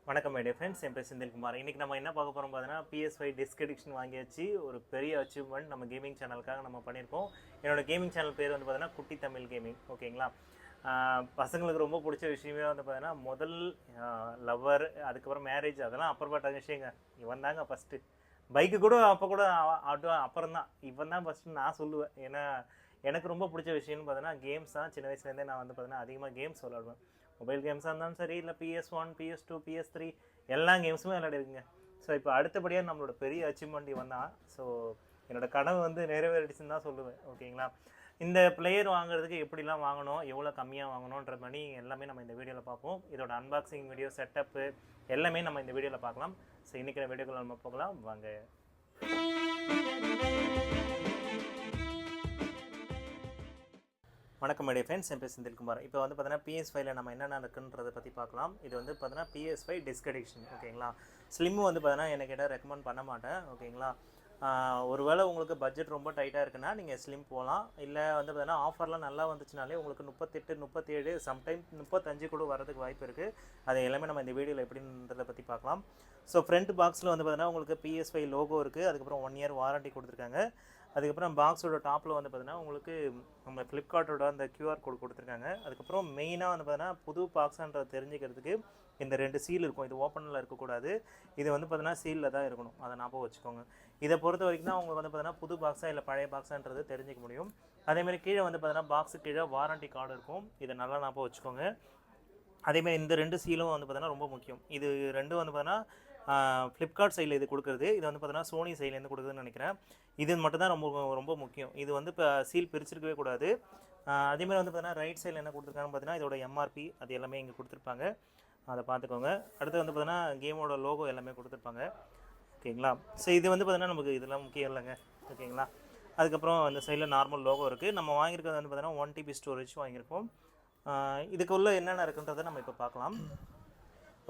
வணக்கம் my dear friends, என் பேர் செந்தில்குமார். இன்றைக்கி நம்ம என்ன பார்க்க போகிறோம் பார்த்தீங்கன்னா, PS5 டிஸ்க் எடிக்ஷன் வாங்கியாச்சு. ஒரு பெரிய அச்சீவ்மெண்ட் நம்ம கேமிங் சேனலுக்காக நம்ம பண்ணியிருக்கோம். என்னோட கேமிங் சேனல் பேர் வந்து பார்த்தீங்கன்னா குட்டி தமிழ் கேமிங். ஓகேங்களா? பசங்களுக்கு ரொம்ப பிடிச்ச விஷயமே வந்து பார்த்தீங்கன்னா முதல் லவ்வர், அதுக்கப்புறம் மேரேஜ், அதெல்லாம் அப்புறப்பட்ட விஷயங்க. இவன் தாங்க ஃபஸ்ட்டு. பைக்கு கூட அப்போ கூட அப்புறம் தான், இவன் தான் ஃபஸ்ட்டு நான் சொல்லுவேன். ஏன்னா எனக்கு ரொம்ப பிடிச்ச விஷயம்னு பார்த்தீங்கன்னா கேம்ஸ் தான். சின்ன வயசுலேருந்தே நான் வந்து பார்த்தீங்கன்னா அதிகமாக கேம்ஸ் விளாடுவேன். மொபைல் கேம்ஸாக இருந்தாலும் சரி, இல்லை PS1, PS2, PS3 எல்லா கேம்ஸுமே விளையாடிருக்குங்க. ஸோ இப்போ அடுத்தபடியாக நம்மளோட பெரிய அச்சீவ்மெண்ட் இவன் தான். ஸோ என்னோடய கனவு வந்து நிறைவேறிடுச்சுன்னு தான் சொல்லுவேன். ஓகேங்களா? இந்த பிளேயர் வாங்குறதுக்கு எப்படிலாம் வாங்கணும், எவ்வளோ கம்மியாக வாங்கணுன்ற மாதிரி எல்லாமே நம்ம இந்த வீடியோவில் பார்ப்போம். இதோட அன்பாக்சிங் வீடியோ, செட்டப்பு எல்லாமே நம்ம இந்த வீடியோவில் பார்க்கலாம். ஸோ இன்றைக்கி வீடியோக்குள்ள நம்ம போகலாம் வாங்க. வணக்கம் மை ஃப்ரெண்ட்ஸ், என் பேர் செந்தில்குமார். இப்போ வந்து பார்த்தீங்கன்னா PS5ல நம்ம என்னென்ன இருக்குன்றதை பற்றி பார்க்கலாம். இது வந்து பார்த்தீங்கன்னா PS5 டிஸ்க் எடிக்ஷன். ஓகேங்களா? ஸ்லிம்மு வந்து பார்த்தீங்கன்னா எனக்கு கேட்டால் ரெக்கமெண்ட் பண்ண மாட்டேன். ஓகேங்களா? ஒருவேளை உங்களுக்கு பட்ஜெட் ரொம்ப டைட்டாக இருக்குன்னா நீங்கள் ஸ்லிம் போகலாம். இல்லை வந்து பார்த்தீங்கன்னா ஆஃபர்லாம் நல்லா வந்துச்சுனாலே உங்களுக்கு 38, 37, சம்டைம் 35 கூட வரதுக்கு வாய்ப்பு இருக்குது. அது எல்லாமே நம்ம இந்த வீடியோவில் எப்படின்றதை பற்றி பார்க்கலாம். ஸோ ஃப்ரண்ட் பாக்ஸில் வந்து பார்த்தீங்கன்னா உங்களுக்கு PS5 லோகோ இருக்குது. அதுக்கப்புறம் 1 இயர் வாரண்ட்டி கொடுத்துருக்காங்க. அதுக்கப்புறம் பாக்ஸோட டாப்பில் வந்து பார்த்தீங்கன்னா உங்களுக்கு நம்ம ஃப்ளிப்கார்ட்டோட அந்த QR கோட் கொடுத்துருக்காங்க. அதுக்கப்புறம் மெயினாக வந்து பார்த்தீங்கன்னா புது பாக்ஸான்றதை தெரிஞ்சுக்கிறதுக்கு இந்த 2 சீல் இருக்கும். இது ஓப்பனில் இருக்கக்கூடாது. இது வந்து பார்த்தீங்கன்னா சீலில் தான் இருக்கணும். அதை ஞாபகம் வச்சுக்கோங்க. இதை பொறுத்த வரைக்கும் தான் உங்களுக்கு வந்து பார்த்தீங்கன்னா புது பாக்ஸாக இல்லை பழைய பாக்ஸான்றது தெரிஞ்சிக்க முடியும். அதேமாதிரி கீழே வந்து பார்த்தீங்கன்னா பாக்ஸு கீழே வாரண்ட்டி கார்டு இருக்கும். இதை நல்லா ஞாபகம் வச்சுக்கோங்க. அதேமாதிரி இந்த 2 சீலும் வந்து பார்த்தீங்கன்னா ரொம்ப முக்கியம். இது ரெண்டும் வந்து பார்த்தீங்கன்னா ஃப்ளிப்கார்ட் சைடில் இது கொடுக்குறது. இது வந்து பார்த்தீங்கன்னா சோனி சைட்லேருந்து கொடுக்குதுன்னு நினைக்கிறேன். இது மட்டும் தான் ரொம்ப ரொம்ப முக்கியம். இது வந்து இப்போ சீல் பிரிச்சிருக்கவே கூடாது. அதேமாதிரி வந்து பார்த்தீங்கன்னா ரைட் சைடில் என்ன கொடுத்துருக்காங்கன்னு பார்த்தீங்கன்னா இதோட MRP அது எல்லாமே இங்கே கொடுத்துருப்பாங்க. அதை பார்த்துக்கோங்க. அடுத்து வந்து பார்த்தீங்கன்னா கேமோட லோகோ எல்லாமே கொடுத்துருப்பாங்க. ஓகேங்களா? ஸோ இது வந்து பார்த்தீங்கன்னா நமக்கு இதெல்லாம் முக்கியம் இல்லைங்க. ஓகேங்களா? அதுக்கப்புறம் இந்த சைடில் நார்மல் லோகோ இருக்குது. நம்ம வாங்கியிருக்கிறது வந்து பார்த்தீங்கன்னா 1 TB ஸ்டோரேஜ் வாங்கியிருக்கோம். இதுக்குள்ளே என்னென்ன இருக்குன்றதை நம்ம இப்போ பார்க்கலாம்.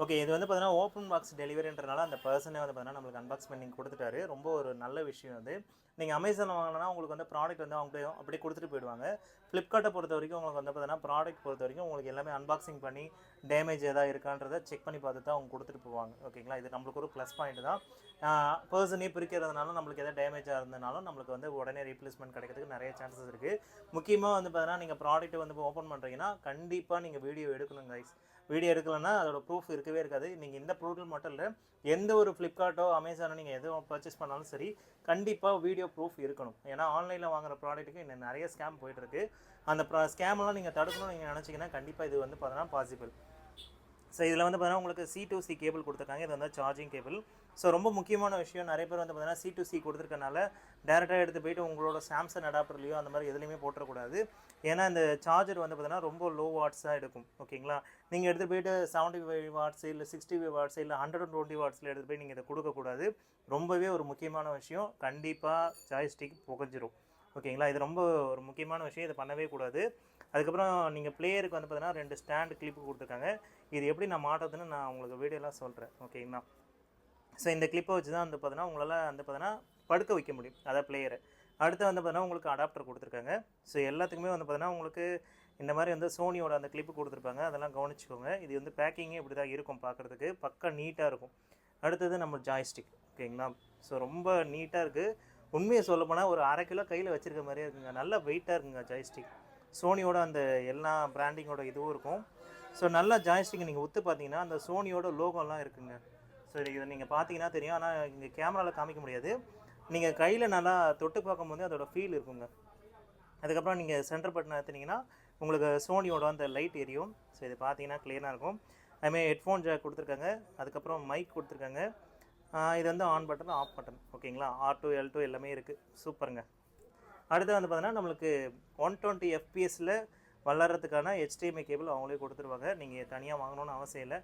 ஓகே, இது வந்து பார்த்தீங்கன்னா ஓப்பன் பாக்ஸ் டெலிவரின்றனால அந்த பர்சனே வந்து பார்த்தீங்கன்னா நம்மளுக்கு அன்பாக்ஸ் பண்ணி கொடுத்துட்டாரு. ரொம்ப ஒரு நல்ல விஷயம் அது. நீங்கள் அமேசான் வாங்கினா உங்களுக்கு வந்து ப்ராடக்ட் வந்து அவங்க அப்படியே கொடுத்துட்டு போயிடுவாங்க. ஃப்ளிப்கார்ட்டை பொறுத்த வரைக்கும் உங்களுக்கு வந்து பார்த்தீங்கன்னா ப்ராடக்ட் பொறுத்த வரைக்கும் உங்களுக்கு எல்லாமே அன்பாக்சிங் பண்ணி டேமேஜ் எதாவது இருக்கான்றதை செக் பண்ணி பார்த்து தான் அவங்க கொடுத்துட்டு போவாங்க. ஓகேங்களா? இது நம்மளுக்கு ஒரு ப்ளஸ் பாயிண்ட் தான். பர்சனே பிரிக்கிறதுனால நம்மளுக்கு எதாவது டேமேஜாக இருந்தனாலும் நம்மளுக்கு வந்து உடனே ரீப்ளேஸ்மெண்ட் கிடைக்கிறதுக்கு நிறைய சான்சஸ் இருக்குது. முக்கியமாக வந்து பார்த்தீங்கன்னா நீங்கள் ப்ராடக்ட் வந்து ஓப்பன் பண்ணுறீங்கன்னா கண்டிப்பாக நீங்கள் வீடியோ எடுக்கணும் கைஸ். வீடியோ எடுக்கலைன்னா அதோட ப்ரூஃப் இருக்கவே இருக்காது. நீங்கள் இந்த ப்ரூஃபில் மட்டும் இல்லை, எந்த ஒரு ஃப்ளிப்கார்ட்டோ அமேசானோ நீங்கள் எதுவும் பர்ச்சேஸ் பண்ணாலும் சரி, கண்டிப்பாக வீடியோ ப்ரூஃப் இருக்கணும். ஏன்னா ஆன்லைனில் வாங்குற ப்ராடக்ட்டுக்கு இன்னும் நிறைய ஸ்கேம் போயிட்டுருக்கு. அந்த ஸ்கேமெல்லாம் நீங்கள் தடுக்கணும்னு நீங்கள் நினச்சிங்கன்னா கண்டிப்பாக இது வந்து பார்த்தீங்கன்னா பாசிபிள். ஸோ இதில் வந்து பார்த்தீங்கன்னா உங்களுக்கு C2C கேபிள் கொடுத்துருக்காங்க. இது வந்து சார்ஜிங் கேபிள். ஸோ ரொம்ப முக்கியமான விஷயம், நிறைய பேர் வந்து பார்த்தீங்கன்னா C2C கொடுத்துருக்கனால டேரெக்டாக எடுத்து போய்ட்டு உங்களோட சாம்சங் அடாப்டர்லையோ அந்த மாதிரி எதுலேயுமே போட்டுறக்கூடாது. ஏன்னா இந்த சார்ஜர் வந்து பார்த்தீங்கன்னா ரொம்ப லோ வாட்ஸாக எடுக்கும். ஓகேங்களா? நீங்கள் எடுத்து போய்ட்டு 75 வாட்ஸ் இல்லை 65 வாட்ஸ் இல்லை 120 வாட்ஸில் எடுத்து போய் நீங்கள் இதை கொடுக்கக்கூடாது. ரொம்பவே ஒரு முக்கியமான விஷயம். கண்டிப்பாக ஜாய்ஸ்டிக் புகஞ்சிரும். ஓகேங்களா? இது ரொம்ப ஒரு முக்கியமான விஷயம். இதை பண்ணவே கூடாது. அதுக்கப்புறம் நீங்கள் பிளேயருக்கு வந்து பார்த்தீங்கன்னா 2 ஸ்டாண்டு கிளிப்பு கொடுத்துருக்காங்க. இது எப்படி நான் மாட்டுறதுன்னு நான் உங்களுக்கு வீடியோலாம் சொல்கிறேன். ஓகேங்களா? ஸோ இந்த கிளிப்பை வச்சு தான் வந்து பார்த்தீங்கன்னா உங்களால் வந்து பார்த்தீங்கன்னா படுக்க வைக்க முடியும், அதாவது பிளேயரை. அடுத்து வந்து பார்த்தீங்கன்னா உங்களுக்கு அடாப்டர் கொடுத்துருக்காங்க. ஸோ எல்லாத்துக்குமே வந்து பார்த்தீங்கன்னா உங்களுக்கு இந்த மாதிரி வந்து சோனியோட அந்த கிளிப்பு கொடுத்துருப்பாங்க. அதெல்லாம் கவனிச்சுக்கோங்க. இது வந்து பேக்கிங்கே இப்படி தான் இருக்கும், பார்க்குறதுக்கு பக்கா நீட்டாக இருக்கும். அடுத்தது நம்ம ஜாய்ஸ்டிக். ஓகேங்களா? ஸோ ரொம்ப நீட்டாக இருக்குது. உண்மையை சொல்ல போனால் ஒரு 1/2 கிலோ கையில் வச்சுருக்க மாதிரியே இருக்குங்க. நல்ல வெயிட்டாக இருக்குங்க ஜாய்ஸ்டிக். சோனியோட அந்த எல்லா பிராண்டிங்கோட இதுவும் இருக்கும். ஸோ நல்லா ஜாய்ஸ்டிக் நீங்கள் ஒத்து பார்த்தீங்கன்னா அந்த சோனியோட லோகோலாம் இருக்குங்க. ஸோ இதை நீங்கள் பார்த்தீங்கன்னா தெரியும். ஆனால் இங்கே கேமராவில் காமிக்க முடியாது. நீங்கள் கையில் நல்லா தொட்டு பார்க்கும்போது அதோட ஃபீல் இருக்குங்க. அதுக்கப்புறம் நீங்கள் சென்டர் பட்டன் எடுத்தீங்கன்னா உங்களுக்கு சோனியோட அந்த லைட் எரியும். ஸோ இது பார்த்தீங்கன்னா க்ளீனாக இருக்கும். அதுமாதிரி ஹெட்ஃபோன் ஜாக் கொடுத்துருக்காங்க. அதுக்கப்புறம் மைக் கொடுத்துருக்காங்க. இது வந்து ஆன் பட்டன், ஆஃப் பட்டன். ஓகேங்களா? R2, L2 எல்லாமே இருக்குது. சூப்பருங்க. அடுத்து வந்து பார்த்தீங்கன்னா நம்மளுக்கு 120 FPS வளர்கிறதுக்கான HDMI கேபிள் அவங்களே கொடுத்துருவாங்க. நீங்கள் தனியாக வாங்கணும்னு அவசியம் இல்லை.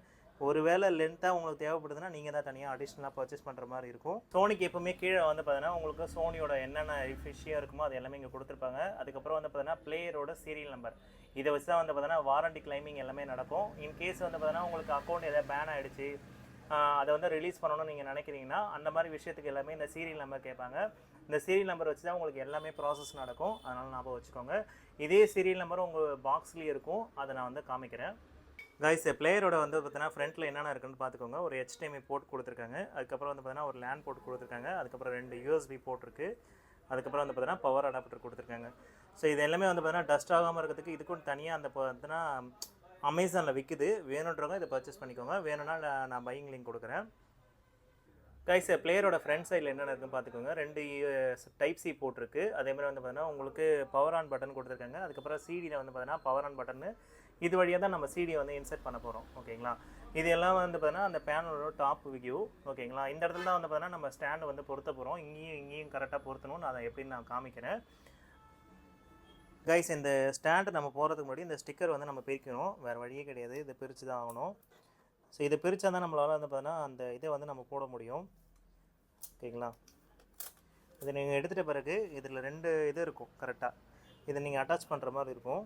ஒருவேளை லென்த்தாக உங்களுக்கு தேவைப்படுதுன்னா நீங்கள் தான் தனியாக அடிஷ்னலாக பர்ச்சேஸ் பண்ணுற மாதிரி இருக்கும். சோனிக்கு எப்போவுமே கீழே வந்து பார்த்தீங்கன்னா உங்களுக்கு சோனியோட என்னென்ன விஷயம் இருக்குமோ அது எல்லாமே இங்கே கொடுத்துருப்பாங்க. அதுக்கப்புறம் வந்து பார்த்தீங்கன்னா பிளேயரோட சீரியல் நம்பர், இதை வச்சு தான் வந்து பார்த்தீங்கன்னா வாரண்டி கிளைமிங் எல்லாமே நடக்கும். இன்கேஸ் வந்து பார்த்தீங்கன்னா உங்களுக்கு அக்கௌண்ட் எதாவது பேன் ஆகிடுச்சு, அதை வந்து ரிலீஸ் பண்ணணும்னு நீங்கள் நினைக்கிறீங்கன்னா அந்த மாதிரி விஷயத்துக்கு எல்லாமே இந்த சீரியல் நம்பர் கேட்பாங்க. இந்த சீரியல் நம்பர் வச்சு தான் உங்களுக்கு எல்லாமே ப்ராசஸ் நடக்கும். அதனால் ஞாபகம் வச்சுக்கோங்க. இதே சீரியல் நம்பர் உங்கள் பாக்ஸ்லேயே இருக்கும். அதை நான் வந்து காமிக்கிறேன். கைஸ் பிளேயரோட வந்து பார்த்தீங்கன்னா ஃப்ரண்ட்டில் என்னென்ன இருக்குன்னு பார்த்துக்கோங்க. ஒரு HDMI போர்ட் கொடுத்துருக்காங்க. அதுக்கப்புறம் வந்து பார்த்தீங்கன்னா ஒரு லேன் போர்ட் கொடுத்துருக்காங்க. அதுக்கப்புறம் 2 USB போர்ட் இருக்குது. அதுக்கப்புறம் வந்து பார்த்தீங்கன்னா பவர் அடாப்டர் கொடுத்துருக்காங்க. ஸோ இது எல்லாமே வந்து பார்த்தீங்கன்னா டஸ்ட் ஆகாமல் இருக்கிறதுக்கு இதுக்கும் தனியாக அந்த பார்த்தீங்கன்னா அமேசானில் விற்குது. வேணுன்றவங்க இதை பர்ச்சேஸ் பண்ணிக்கோங்க. வேணும்னா நான் பையிங் லிங்க் கொடுக்குறேன். கைஸ் பிளேயரோட ஃப்ரண்ட் சைடில் என்னென்ன இருக்குன்னு பார்த்துக்கோங்க. 2 டைப் சி போட்டிருக்கு. அதேமாதிரி வந்து பார்த்தீங்கன்னா உங்களுக்கு பவர் ஆன் பட்டன் கொடுத்துருக்காங்க. அதுக்கப்புறம் சிடியில் வந்து பார்த்தீங்கன்னா பவர் ஆன் பட்டன்னு இது வழியாக தான் நம்ம சிடியை வந்து இன்சர்ட் பண்ண போகிறோம். ஓகேங்களா. இது எல்லாம் வந்து பார்த்தீங்கன்னா அந்த பேனலோட டாப் வியூ. ஓகேங்களா. இந்த இடத்துல தான் வந்து பார்த்தீங்கன்னா நம்ம ஸ்டாண்டு வந்து பொருத்த போகிறோம். இங்கேயும் கரெக்டாக பொருத்தணும். நான் அதை எப்படின்னு நான் காமிக்கிறேன். கைஸ் இந்த ஸ்டாண்டு நம்ம போகிறதுக்கு முன்னாடி இந்த ஸ்டிக்கர் வந்து நம்ம பிரிக்கணும். வேறு வழியே கிடையாது. இதை பிரித்து தான் ஆகணும். ஸோ இதை பிரித்தா தான் நம்மளால் வந்து பார்த்தீங்கன்னா அந்த இதை வந்து நம்ம போட முடியும். ஓகேங்களா. இதை நீங்கள் எடுத்துகிட்ட பிறகு இதில் 2 இது இருக்கும் கரெக்டாக. இதை நீங்கள் அட்டாச் பண்ணுற மாதிரி இருக்கும்.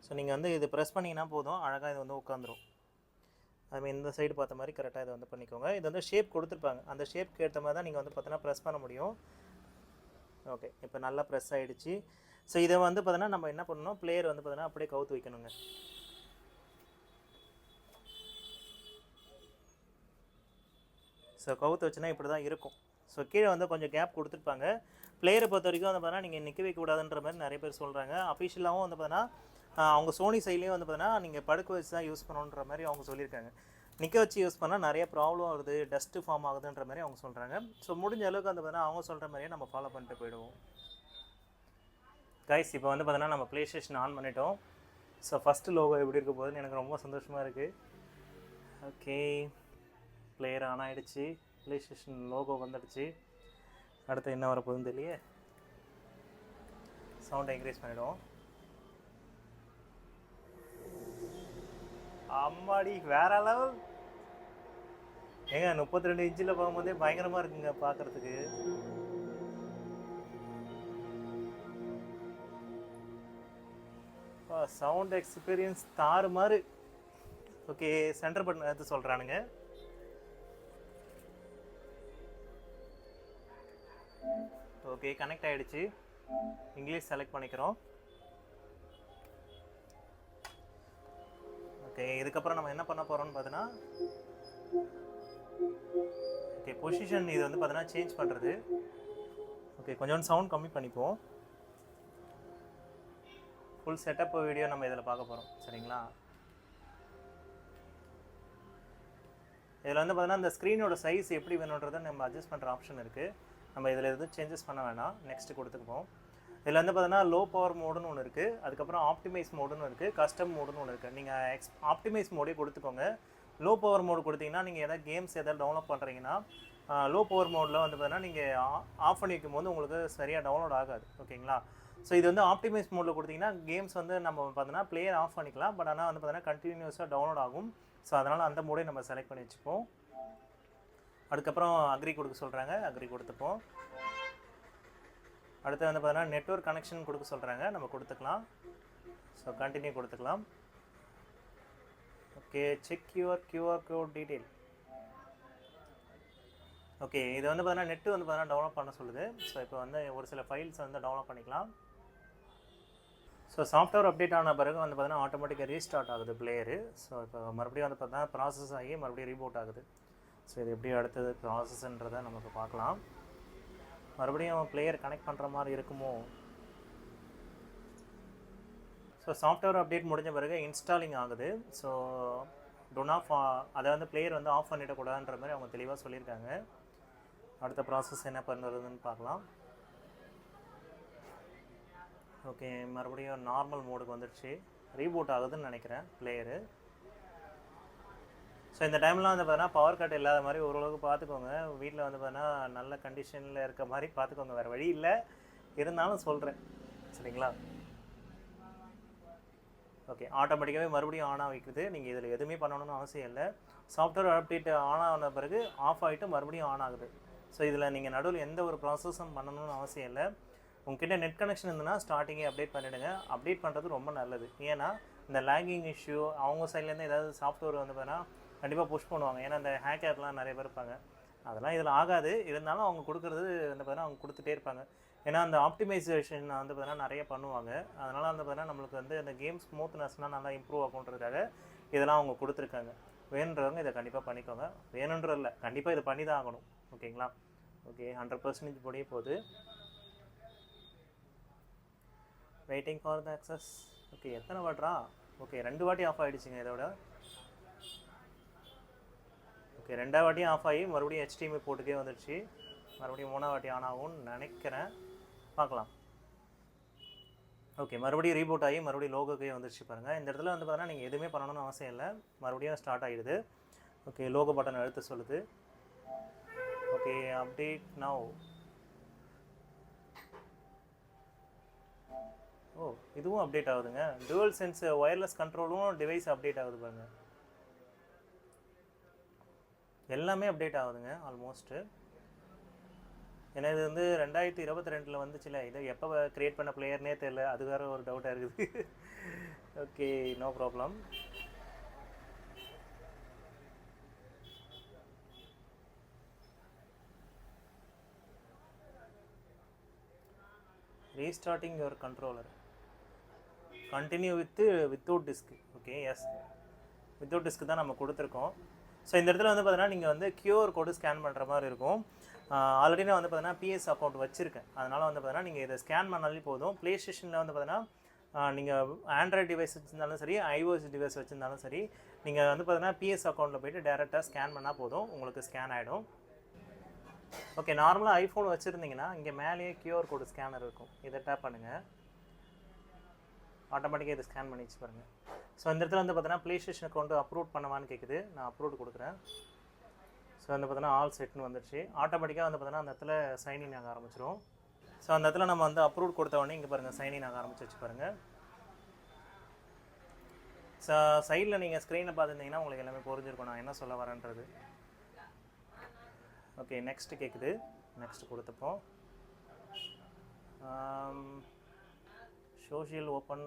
ஸோ நீங்கள் வந்து இது ப்ரெஸ் பண்ணிங்கன்னா போதும், அழகாக இது வந்து உட்காந்துரும். அதுமாதிரி இந்த சைடு பார்த்த மாதிரி கரெக்டாக இதை வந்து பண்ணிக்கோங்க. இது வந்து ஷேப் கொடுத்துருப்பாங்க. அந்த ஷேப்க்கு ஏற்ற மாதிரி தான் நீங்கள் வந்து பார்த்தீங்கன்னா ப்ரெஸ் பண்ண முடியும். ஓகே, இப்போ நல்லா ப்ரெஸ் ஆகிடுச்சு. ஸோ இதை வந்து பார்த்தீங்கன்னா நம்ம என்ன பண்ணணும், பிளேயர் வந்து பார்த்தீங்கன்னா அப்படியே கவுத்து வைக்கணுங்க. ஸோ கவுத்து வச்சுன்னா இப்படி தான் இருக்கும். ஸோ கீழே வந்து கொஞ்சம் கேப் கொடுத்துருப்பாங்க. பிளேயரை பொறுத்த வரைக்கும் வந்து பார்த்தீங்கன்னா நீங்கள் நிற்க வைக்கக்கூடாதுன்ற மாதிரி நிறைய பேர் சொல்கிறாங்க. அஃபிஷியலாகவும் வந்து பார்த்தீங்கன்னா அவங்க சோனி சைட்லேயும் வந்து பார்த்தீங்கன்னா நீங்கள் படுக்க வச்சு தான் யூஸ் பண்ணணுன்ற மாதிரி அவங்க சொல்லியிருக்காங்க. நிற்க வச்சு யூஸ் பண்ணால் நிறைய ப்ராப்ளம் வருது, டஸ்ட்டு ஃபார்ம் ஆகுதுன்ற மாதிரி அவங்க சொல்கிறாங்க. ஸோ முடிஞ்ச அளவுக்கு வந்து பார்த்தீங்கன்னா அவங்க சொல்கிற மாதிரியே நம்ம ஃபாலோ பண்ணிட்டு போயிடுவோம். கைஸ் இப்போ வந்து பார்த்தீங்கன்னா நம்ம ப்ளே ஸ்டேஷன் ஆன் பண்ணிட்டோம். ஸோ ஃபஸ்ட்டு லோகோ எப்படி இருக்க போகுதுன்னு எனக்கு ரொம்ப சந்தோஷமாக இருக்குது. ஓகே, பிளேயர் ஆன் ஆகிடுச்சு. ப்ளே ஸ்டேஷன் லோகோ வந்துடுச்சு. அடுத்து என்ன வரப்போகுதுன்னு தெரியலையே. சவுண்டை இன்க்ரீஸ் பண்ணிவிடுவோம். அம்மாடி வேற லெவல் ஏங்க. 32 இன்ச்சில் போகும்போதே பயங்கரமாக இருக்குங்க பார்க்குறதுக்கு. சவுண்ட் எக்ஸ்பீரியன்ஸ் தாறுமாறு. ஓகே, சென்டர் பட்டன் எடுத்து சொல்கிறானுங்க. ஓகே, கனெக்ட் ஆகிடுச்சு. இங்கிலீஷ் செலக்ட் பண்ணிக்கிறோம். ஓகே, இதுக்கப்புறம் நம்ம என்ன பண்ண போகிறோம்னு பார்த்தீங்கன்னா ஓகே பொசிஷன் இது வந்து பார்த்தீங்கன்னா சேஞ்ச் பண்ணுறது. ஓகே, கொஞ்சம் சவுண்ட் கம்மி பண்ணிப்போம். ஃபுல் செட்டப் வீடியோ நம்ம இதில் பார்க்க போகிறோம். சரிங்களா. இதில் வந்து பார்த்தீங்கன்னா இந்த ஸ்க்ரீனோட சைஸ் எப்படி வேணுன்றதை நம்ம அட்ஜஸ்ட் பண்ணுற ஆப்ஷன் இருக்குது. நம்ம இதில் எதுவும் சேஞ்சஸ் பண்ண வேணாம். நெக்ஸ்ட்டு கொடுத்துக்குவோம். இதில் வந்து பார்த்தீங்கன்னா லோ பவர் மோடுன்னு ஒன்று இருக்குது. அதுக்கப்புறம் ஆப்டிமைஸ் மோடுன்னு இருக்குது. கஸ்டம் மோடுன்னு ஒன்று இருக்குது. நீங்கள் ஆப்டிமைஸ் மோடே கொடுத்துக்கோங்க. லோ பவர் மோடு கொடுத்தீங்கன்னா நீங்கள் எதாவது கேம்ஸ் எதாவது டவுன்லோட் பண்ணுறீங்கன்னா லோ பவர் மோடில் வந்து பார்த்தீங்கன்னா நீங்கள் ஆஃப் பண்ணி வைக்கும் போது உங்களுக்கு சரியாக டவுன்லோட் ஆகாது. ஓகேங்களா. ஸோ இது வந்து ஆப்டிமைஸ் மோடில் கொடுத்தீங்கன்னா கேம்ஸ் வந்து நம்ம பார்த்தீங்கன்னா பிளேயர் ஆஃப் பண்ணிக்கலாம். பட் ஆனால் வந்து பார்த்தீங்கன்னா கண்டினியூஸாக டவுன்லோட் ஆகும். ஸோ அதனால் அந்த மோடே நம்ம செலக்ட் பண்ணி வச்சுப்போம். அதுக்கப்புறம் அக்ரி கொடுக்க சொல்கிறாங்க. அக்ரி கொடுத்துப்போம். அடுத்து வந்து பார்த்தீங்கன்னா நெட்வொர்க் கனெக்ஷன் கொடுக்க சொல்கிறாங்க. நம்ம கொடுத்துக்கலாம். ஸோ கண்டினியூ கொடுத்துக்கலாம். Okay, check your QR code detail. Okay, இது வந்து பார்த்தீங்கன்னா நெட்டு வந்து பார்த்தீங்கன்னா டவுன்லோட் பண்ண சொல்லுது. ஸோ இப்போ வந்து ஒரு சில ஃபைல்ஸ் வந்து டவுன்லோட் பண்ணிக்கலாம். ஸோ சாஃப்ட்வேர் அப்டேட் ஆன பிறகு வந்து பார்த்தீங்கன்னா ஆட்டோமேட்டிக்காக ரீஸ்டார்ட் ஆகுது பிளேயரு. ஸோ இப்போ மறுபடியும் வந்து பார்த்தீங்கன்னா ப்ராசஸ் ஆகி மறுபடியும் ரீபூட் ஆகுது. ஸோ இது எப்படி அடுத்தது ப்ராசஸ்ன்றதை நமக்கு பார்க்கலாம். மறுபடியும் பிளேயர் கனெக்ட் பண்ணுற மாதிரி இருக்குமோ. ஸோ சாஃப்ட்வேர் அப்டேட் முடிஞ்ச பிறகு இன்ஸ்டாலிங் ஆகுது. ஸோ டோன் ஆஃப் அதை வந்து பிளேயர் வந்து ஆஃப் பண்ணிடக்கூடாதுன்ற மாதிரி அவங்க தெளிவாக சொல்லியிருக்காங்க. அடுத்த ப்ராசஸ் என்ன பண்ணுறதுன்னு பார்க்கலாம். ஓகே, மறுபடியும் நார்மல் மோடுக்கு வந்துடுச்சு. ரீபூட் ஆகுதுன்னு நினைக்கிறேன் பிளேயரு. ஸோ இந்த டைம்லாம் வந்து பார்த்தீங்கன்னா பவர் கட் இல்லாத மாதிரி ஓரளவுக்கு பார்த்துக்கோங்க. வீட்டில் வந்து பார்த்தீங்கன்னா நல்ல கண்டிஷனில் இருக்க மாதிரி பார்த்துக்கோங்க. வேறு வழி இல்லை, இருந்தாலும் சொல்கிறேன். சரிங்களா. ஓகே, ஆட்டோமேட்டிக்காகவே மறுபடியும் ஆன் ஆகிக்குது. நீங்கள் இதில் எதுவுமே பண்ணணும்னு அவசியம் இல்லை. சாஃப்ட்வேர் அப்டேட் ஆன் ஆன பிறகு ஆஃப் ஆகிட்டு மறுபடியும் ஆன் ஆகுது. ஸோ இதில் நீங்கள் நடுவில் எந்த ஒரு ப்ராசஸும் பண்ணணும்னு அவசியம் இல்லை. உங்ககிட்ட நெட் கனெக்ஷன் இருந்ததுன்னா ஸ்டார்டிங்கே அப்டேட் பண்ணிவிடுங்க. அப்டேட் பண்ணுறது ரொம்ப நல்லது. ஏன்னா இந்த லேகிங் இஷ்யூ அவங்க சைட்லேருந்து ஏதாவது சாஃப்ட்வேர் வந்து பார்த்தீங்கன்னா கண்டிப்பாக புஷ் பண்ணுவாங்க. ஏன்னா இந்த ஹேக்கர்லாம் நிறைய பேர் இருப்பாங்க. அதெல்லாம் இதில் ஆகாது. இருந்தாலும் அவங்க கொடுக்குறது வந்து பார்த்தீங்கன்னா அவங்க கொடுத்துட்டே இருப்பாங்க. ஏன்னா அந்த ஆப்டிமைசேஷன் வந்து பார்த்தீங்கன்னா நிறைய பண்ணுவாங்க. அதனால் வந்து பார்த்தீங்கன்னா நம்மளுக்கு வந்து அந்த கேம் ஸ்மூத்னஸ்னால் நல்லா இம்ப்ரூவ் ஆகுன்றதுக்காக இதெல்லாம் அவங்க கொடுத்துருக்காங்க. வேணுன்றவங்க இதை கண்டிப்பாக பண்ணிக்கோங்க. வேணுன்ற இல்லை, கண்டிப்பாக இதை பண்ணி தான் ஆகணும். ஓகேங்களா? ஓகே, 100% முடிய போகுது. Waiting for the access. Okay, எத்தனை வாட்ரா? ஓகே, 2 வாட்டி ஆஃப் ஆகிடுச்சிங்க இதோட. ஓகே, 2ஆவது வாட்டியும் ஆஃப் ஆகி மறுபடியும் HDMI போட்டுக்கே வந்துடுச்சு. மறுபடியும் 3ஆவது வாட்டி ஆன் ஆகும்னு நினைக்கிறேன். பார்க்கலாம். ஓகே, மறுபடியும் ரீபூட் ஆகி மறுபடியும் லோகோக்கே வந்துடுச்சு பாருங்கள். இந்த இடத்துல வந்து பார்த்தீங்கன்னா நீங்கள் எதுவுமே பண்ணணும்னு அவசியம் இல்லை. மறுபடியும் ஸ்டார்ட் ஆகிடுது. ஓகே, லோகோ பட்டன் அழுத்த சொல்லுது. Okay, update now. ஓ, இதுவும் அப்டேட் ஆகுதுங்க. டுவல் சென்ஸ் ஒயர்லெஸ் கண்ட்ரோலும் டிவைஸ் அப்டேட் ஆகுது பாருங்க. எல்லாமே அப்டேட் ஆகுதுங்க ஆல்மோஸ்ட்டு. ஏன்னா இது வந்து 2022 வந்துச்சுல, இதை எப்போ க்ரியேட் பண்ண பிளேயர்னே தெரியல. அது வேறு ஒரு டவுட்டாக இருக்குது. Okay, no problem. Restarting your controller. Continue without disk. Okay, yes, without disk தான் நம்ம கொடுத்துருக்கோம். ஸோ இந்த இடத்துல வந்து பார்த்தீங்கன்னா நீங்கள் வந்து கியூஆர் கோடு ஸ்கேன் பண்ணுற மாதிரி இருக்கும். ஆல்ரெடி நான் வந்து பார்த்தீங்கன்னா PS அக்கௌண்ட் வச்சுருக்கேன். அதனால் வந்து பார்த்தீங்கன்னா நீங்கள் இதை ஸ்கேன் பண்ணாலே போதும். ப்ளே ஸ்டேஷனில் வந்து பார்த்தீங்கன்னா நீங்கள் ஆண்ட்ராய்டு டிவைஸ் வச்சுருந்தாலும் சரி, iOS டிவைஸ் வச்சுருந்தாலும் சரி, நீங்கள் வந்து பார்த்தீங்கன்னா PS அக்கௌண்ட்டில் போய்ட்டு டேரெக்டாக ஸ்கேன் பண்ணால் போதும், உங்களுக்கு ஸ்கேன் ஆகிடும். ஓகே, நார்மலாக ஐஃபோன் வச்சுருந்தீங்கன்னா இங்கே மேலேயே கியூஆர் கோடு ஸ்கேனர் இருக்கும். இதை டேப் பண்ணுங்கள், ஆட்டோமேட்டிக்காக இதை ஸ்கேன் பண்ணிச்சு பாருங்கள். ஸோ இந்த இடத்துல வந்து பார்த்தீங்கன்னா ப்ளே ஸ்டேஷன் அக்கௌண்ட் அப்ரூவ் பண்ணவான்னு கேட்குது. நான் அப்ரூவ் கொடுக்குறேன். ஸோ வந்து பார்த்தீங்கன்னா ஆல் செட்னு வந்துடுச்சு. ஆட்டோமேட்டிக்காக வந்து பார்த்தீங்கன்னா அந்த இடத்துல சைன்இன் ஆக ஆரம்பிச்சிடும். ஸோ அந்த இடத்துல நம்ம வந்து அப்ரூவ் கொடுத்த உடனே இங்கே பாருங்கள் சைன்இன் ஆக ஆரம்பிச்சு பாருங்கள். ஸோ சைடில் நீங்கள் ஸ்க்ரீனை பார்த்துருந்தீங்கன்னா உங்களுக்கு எல்லாமே புரிஞ்சிருக்கும் நான் என்ன சொல்ல வரேன்றது. ஓகே, நெக்ஸ்ட் கேட்குது. நெக்ஸ்ட் கொடுத்தப்போ சோஷியல் ஓப்பன்.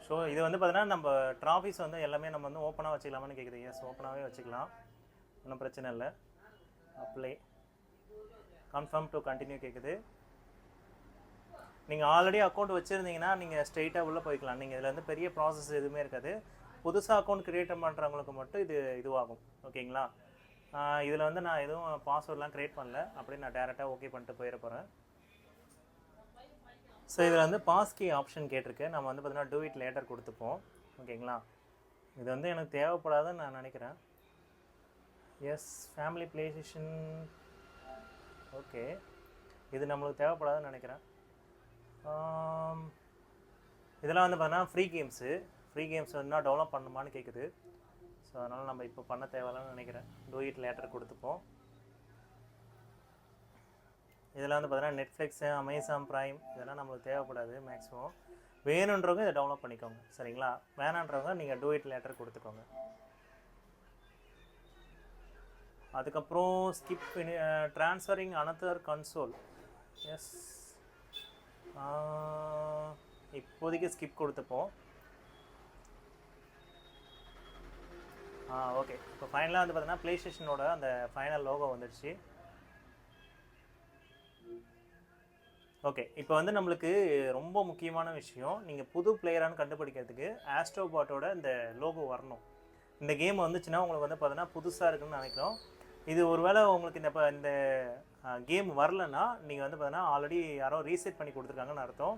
ஸோ இது வந்து பார்த்தீங்கன்னா நம்ம ட்ராஃபிஸ் வந்து எல்லாமே நம்ம வந்து ஓப்பனாக வச்சுக்கலாமான்னு கேட்குது. எஸ், ஓப்பனாகவே வச்சுக்கலாம், ஒன்றும் பிரச்சனை இல்லை. அப்ளை, கன்ஃபார்ம் டு கண்டினியூ கேட்குது. நீங்கள் ஆல்ரெடி அக்கௌண்ட் வச்சுருந்தீங்கன்னா நீங்கள் ஸ்ட்ரெயிட்டாக உள்ளே போய்க்கலாம். நீங்கள் இதில் வந்து பெரிய ப்ராசஸ் எதுவுமே இருக்காது. புதுசாக அக்கௌண்ட் க்ரியேட் பண்ணுறவங்களுக்கு மட்டும் இதுவாகும். ஓகேங்களா? இதில் வந்து நான் எதுவும் பாஸ்வேர்ட்லாம் க்ரியேட் பண்ணல. அப்படியே நான் டேரெக்டாக ஓகே பண்ணிட்டு போயிட போகிறேன். ஸோ இதில் வந்து பாஸ்கி ஆப்ஷன் கேட்டிருக்கு. நம்ம வந்து பார்த்தீங்கன்னா டூ இட் லேட்டர் கொடுத்துப்போம். ஓகேங்களா? இது வந்து எனக்கு தேவைப்படாதுன்னு நான் நினைக்கிறேன். Yes, family play station. Okay, இது நம்மளுக்கு தேவைப்படாதுன்னு நினைக்கிறேன். இதெல்லாம் வந்து பார்த்தீங்கன்னா ஃப்ரீ கேம்ஸ் வந்து டெவலப் பண்ணணுமான்னு கேட்குது. ஸோ அதனால் நம்ம இப்போ பண்ண தேவையில்லன்னு நினைக்கிறேன். டூ இட் லேட்டர் கொடுத்துப்போம். இதெல்லாம் வந்து பார்த்தீங்கன்னா நெட்ஃப்ளிக்ஸு, அமேசான் ப்ரைம் இதெல்லாம் நம்மளுக்கு தேவைப்படாது மேக்ஸிமம். வேணுன்றவங்க இதை டெவலப் பண்ணிக்கோங்க. சரிங்களா? வேணான்றவங்க நீங்கள் டூ இட் லேட்டர் கொடுத்துக்கோங்க. அதுக்கப்புறம் skip transferring another console. Yes, இப்போதைக்கு ஸ்கிப் கொடுத்துப்போம். ஓகே, இப்போ ஃபைனலாக வந்து பார்த்தீங்கன்னா ப்ளே ஸ்டேஷனோட அந்த ஃபைனல் லோகோ வந்துடுச்சு. ஓகே, இப்போ வந்து நம்மளுக்கு ரொம்ப முக்கியமான விஷயம், நீங்கள் புது பிளேயரானு கண்டுபிடிக்கிறதுக்கு ஆஸ்ட்ரோபாட்டோட இந்த லோகோ வரணும். இந்த கேம் வந்துச்சுன்னா உங்களுக்கு வந்து பார்த்தீங்கன்னா புதுசாக இருக்குன்னு நினைக்கிறோம். இது ஒருவேளை உங்களுக்கு இந்த கேம் வரலன்னா நீங்கள் வந்து பார்த்தீங்கன்னா ஆல்ரெடி யாரோ ரீசெட் பண்ணி கொடுத்துருக்காங்கன்னு அர்த்தம்.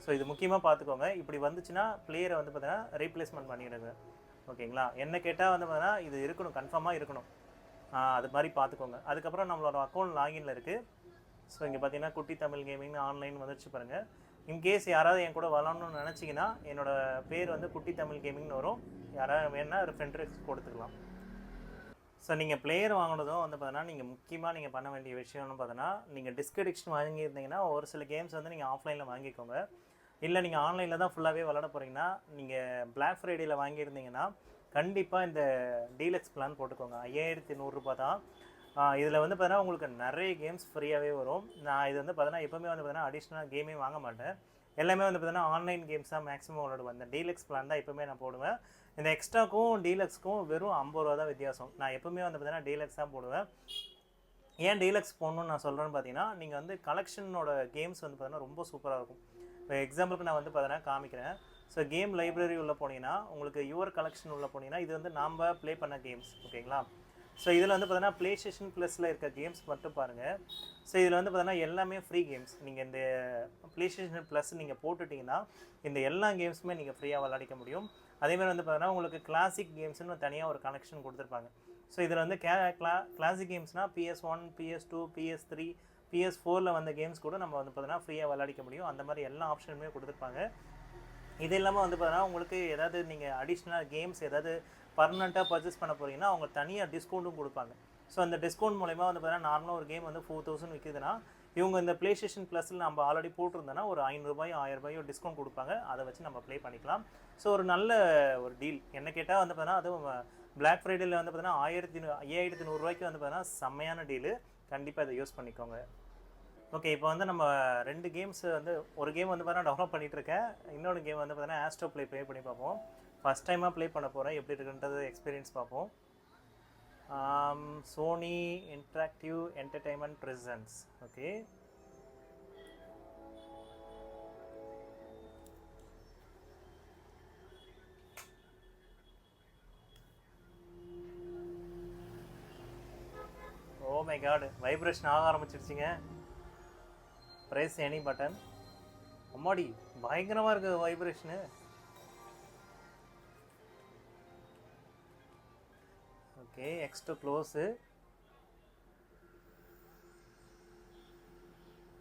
ஸோ இது முக்கியமாக பார்த்துக்கோங்க. இப்படி வந்துச்சுன்னா பிளேயரை வந்து பார்த்தீங்கன்னா ரீப்ளேஸ்மெண்ட் பண்ணிவிடுங்க. ஓகேங்களா? என்ன கேட்டால் வந்து பார்த்தீங்கன்னா இது இருக்கணும், கன்ஃபார்மாக இருக்கணும். அது மாதிரி பார்த்துக்கோங்க. அதுக்கப்புறம் நம்மளோட அக்கௌண்ட் லாகின்ல இருக்குது. ஸோ இங்கே பார்த்தீங்கன்னா குட்டி தமிழ் கேமிங் ஆன்லைன் வந்துடுச்சு பாருங்கள். இன்கேஸ் யாராவது என் கூட வரலாம்னு நினச்சிங்கன்னா என்னோடய பேர் வந்து குட்டி தமிழ் கேமிங்னு வரும். யாராவது வேணுன்னா ஃப்ரெண்ட் ரிக்வெஸ்ட் கொடுத்துக்கலாம். ஸோ நீங்கள் பிளேயர் வாங்கினதும் வந்து பார்த்தீங்கன்னா நீங்கள் முக்கியமாக நீங்கள் பண்ண வேண்டிய விஷயம்னு பார்த்தீங்கன்னா நீங்கள் டிஸ்க் எடிக்ஷன் வாங்கியிருந்தீங்கன்னா ஒரு சில கேம்ஸ் வந்து நீங்கள் ஆஃப்லைனில் வாங்கிக்கோங்க. இல்லை நீங்கள் ஆன்லைனில் தான் ஃபுல்லாகவே விளாட போகிறீங்கன்னா நீங்கள் பிளாக் ஃப்ரைடேயில் வாங்கியிருந்தீங்கன்னா கண்டிப்பாக இந்த டீலக்ஸ் பிளான் போட்டுக்கோங்க. 5100 தான். இதில் வந்து பார்த்தீங்கன்னா உங்களுக்கு நிறைய கேம்ஸ் ஃப்ரீயாகவே வரும். நான் இது வந்து பார்த்தீங்கன்னா எப்போவுமே வந்து பார்த்தீங்கன்னா அடிஷ்னல் கேமே வாங்க மாட்டேன். எல்லாமே வந்து பார்த்தீங்கன்னா ஆன்லைன் கேம்ஸ் தான் மேக்ஸிமம் விளாடுவேன். இந்த டீலக்ஸ் பிளான் தான் எப்போவுமே நான் போடுவேன். இந்த எக்ஸ்ட்ராக்கும் டீலக்ஸ்க்கும் வெறும் 50 ரூபா தான் வித்தியாசம். நான் எப்பவுமே வந்து பார்த்தீங்கன்னா டீலக்ஸ் தான் போடுவேன். ஏன் டீலக்ஸ் போடணும்னு நான் சொல்கிறேன்னு பார்த்தீங்கன்னா, நீங்கள் வந்து கலெக்ஷனோட கேம்ஸ் வந்து பார்த்தீங்கன்னா ரொம்ப சூப்பராக இருக்கும். இப்போ எக்ஸாம்பிளுக்கு நான் வந்து பார்த்தீங்கன்னா காமிக்கிறேன். ஸோ கேம் லைப்ரரி உள்ளே போனீங்கன்னா உங்களுக்கு யுவர் கலெக்ஷன் உள்ளே போனீங்கன்னா இது வந்து நாம் ப்ளே பண்ண கேம்ஸ், ஓகேங்களா. ஸோ இதில் வந்து பார்த்தீங்கன்னா ப்ளே ஸ்டேஷன் ப்ளஸில் இருக்க கேம்ஸ் மட்டும் பாருங்கள். ஸோ இதில் வந்து பார்த்தீங்கன்னா எல்லாமே ஃப்ரீ கேம்ஸ். நீங்கள் இந்த ப்ளே ஸ்டேஷன் ப்ளஸ் நீங்கள் போட்டுட்டிங்கன்னா இந்த எல்லா கேம்ஸுமே நீங்கள் ஃப்ரீயாக விளையாடிக்க முடியும். அதேமாதிரி வந்து பார்த்தீங்கன்னா உங்களுக்கு கிளாசிக் கேம்ஸ்னு தனியாக ஒரு கனெக்ஷன் கொடுத்துருப்பாங்க. ஸோ இதில் வந்து கிளாசிக் கேம்ஸ்னால் PS1, PS2, PS3, PS4ல் வந்த கேம்ஸ் கூட நம்ம வந்து பார்த்தீங்கன்னா ஃப்ரீயாக விளையாடிக்க முடியும். அந்த மாதிரி எல்லா ஆப்ஷனுமே கொடுத்துருப்பாங்க. இது இல்லாமல் வந்து பார்த்தீங்கன்னா உங்களுக்கு ஏதாவது நீங்கள் அடிஷ்னலாக கேம்ஸ் ஏதாவது பர்மனெண்ட்டாக பர்ச்சேஸ் பண்ண போகிறீங்கன்னா அவங்க தனியாக டிஸ்கவுண்ட்டும் கொடுப்பாங்க. ஸோ அந்த டிஸ்கவுண்ட் மூலமா வந்து பார்த்தீங்கன்னா நார்மலாக ஒரு கேம் வந்து 4000 விற்குதுன்னா இவங்க இந்த ப்ளே ஸ்டேஷன் ப்ளஸில் நம்ம ஆல்ரெடி போட்டிருந்தோன்னா ஒரு 500 ரூபாயோ 1000 ரூபாயோ டிஸ்கவுண்ட் கொடுப்பாங்க. அதை வச்சு நம்ம ப்ளே பண்ணிக்கலாம். ஸோ ஒரு நல்ல ஒரு டீல். என்ன கேட்டால் வந்து பார்த்தீங்கன்னா அதுவும் பிளாக் ஃப்ரைடேயில் வந்து பார்த்தீங்கன்னா 5100 ரூபாய்க்கு வந்து பார்த்தீங்கன்னா செம்மையான டீலு. கண்டிப்பாக இதை யூஸ் பண்ணிக்கோங்க. ஓகே, இப்போ வந்து நம்ம 2 கேம்ஸ் வந்து ஒரு கேம் வந்து பார்த்தீங்கன்னா டெவலப் பண்ணிகிட்ருக்கேன். இன்னொரு கேம் வந்து பார்த்தீங்கன்னா ஆஸ்ட்ரோ ப்ளே பண்ணி பார்ப்போம். ஃபஸ்ட் டைமாக ப்ளே பண்ண போகிறேன். எப்படி இருக்குன்றது எக்ஸ்பீரியன்ஸ் பார்ப்போம். Sony interactive entertainment presents. Okay, oh my God, vibration ஆக ஆரம்பிச்சிருச்சிங்க. Press any button. அம்மாடி பயங்கரமாக இருக்குது வைப்ரேஷனு. Okay, extra close.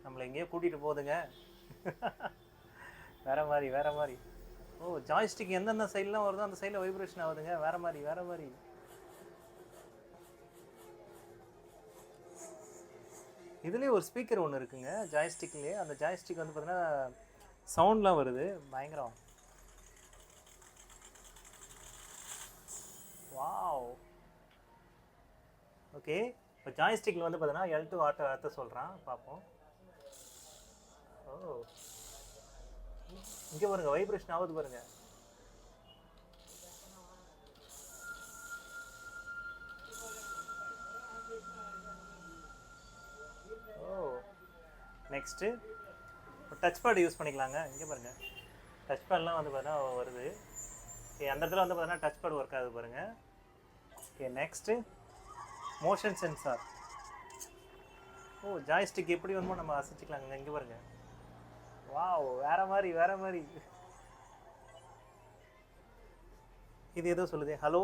நம்மளை எங்கேயோ கூட்டிகிட்டு போகுதுங்க. வேறு மாதிரி. ஓ, ஜாய்ஸ்டிக் எந்தெந்த சைட்லாம் வருதோ அந்த சைடில் வைப்ரேஷன் ஆகுதுங்க. வேறு மாதிரி. இதுலேயே ஒரு ஸ்பீக்கர் ஒன்று இருக்குங்க ஜாய்ஸ்டிக்லேயே. அந்த ஜாய்ஸ்டிக் வந்து பார்த்தீங்கன்னா சவுண்ட்லாம் வருது. பயங்கரம். வாவ். ஓகே, இப்போ ஜாய்ஸ்டிக்கில் வந்து பார்த்தீங்கன்னா L2 அர்த்த சொல்கிறான், பார்ப்போம். ஓ, இங்கே பாருங்கள் வைப்ரேஷன் ஆகுது பாருங்கள். நெக்ஸ்ட்டு டச் பேட் யூஸ் பண்ணிக்கலாங்க. இங்கே பாருங்கள் டச் பேட்லாம் வந்து பார்த்தீங்கன்னா வருது. அந்த இடத்துல வந்து பார்த்தீங்கன்னா டச் பேட் ஒர்க் ஆகுது பாருங்கள். Okay, next motion sensor. ஓ, ஜாய்ஸ்டிக் எப்படி வேணுமோ நம்ம அசைச்சிக்கலாங்க. இங்கே பாருங்கள். வாவ், வேறு மாதிரி. இது ஏதோ சொல்லுது. ஹலோ.